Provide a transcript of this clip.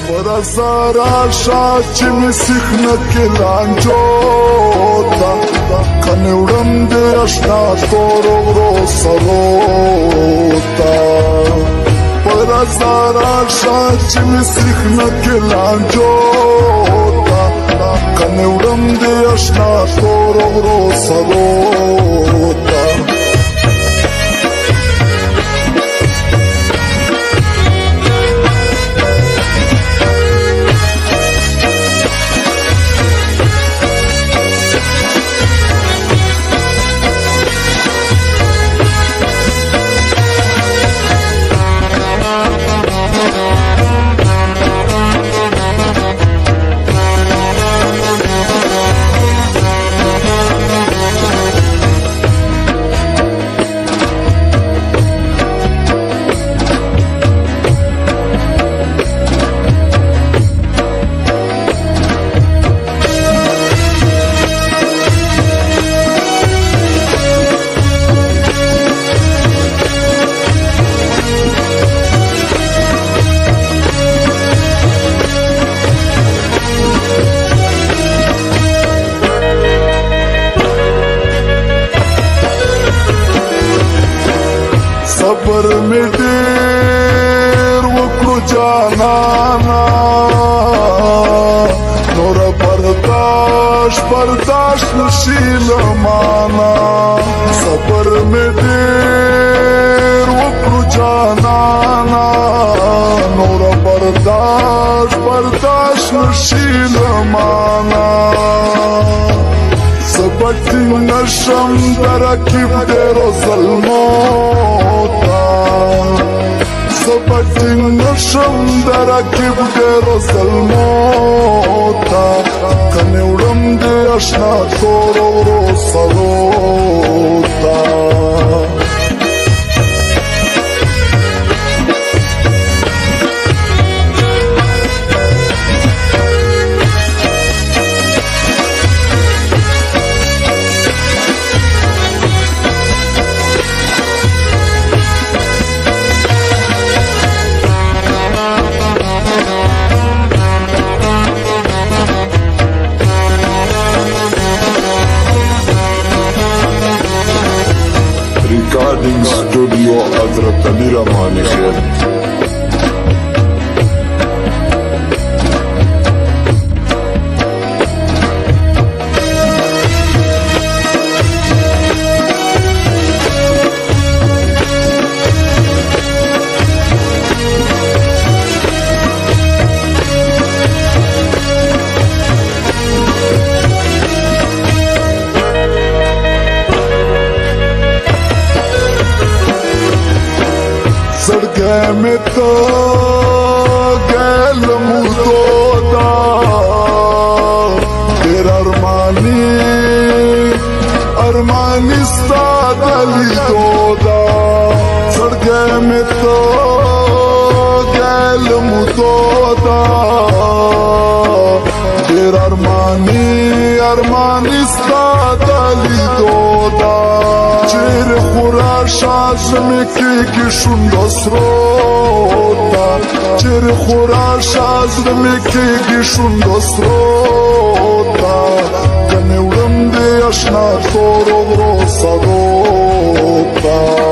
ورځه راشه چې مې سیخ نه کې لانجو ته کنې وړم دې اشنا تورو غرو سرو ته ورځه راشه چې مې سیخ نه کې لانجو ته کنې وړم دې اشنا تورو غرو سرو ته صبر می ډېر وکړو جانانا نور برداشت نشي لمانا صبر می ډېر وکړو جانانا نور برداشت نشي لمانا سبتی نشم درکیب دیرو ظلمو سبتی نشم درکیب دیرو ظلمو تا کنی وڑم دی اشنا تورو رو سرو تا recording studio हजरत अली रहमानी खेल सड़के में तो गैल मुदोदा तेरा अरमानी सादली दोदा सड़के में तो गैल मुदोदा तेरा अरमानी सादली दोदा चेर खुराशा زمکی کی شوندو سروتا چر خوراشا زمکی کی شوندو سروتا کنه وړم دې اشنا تورو غرو سروتا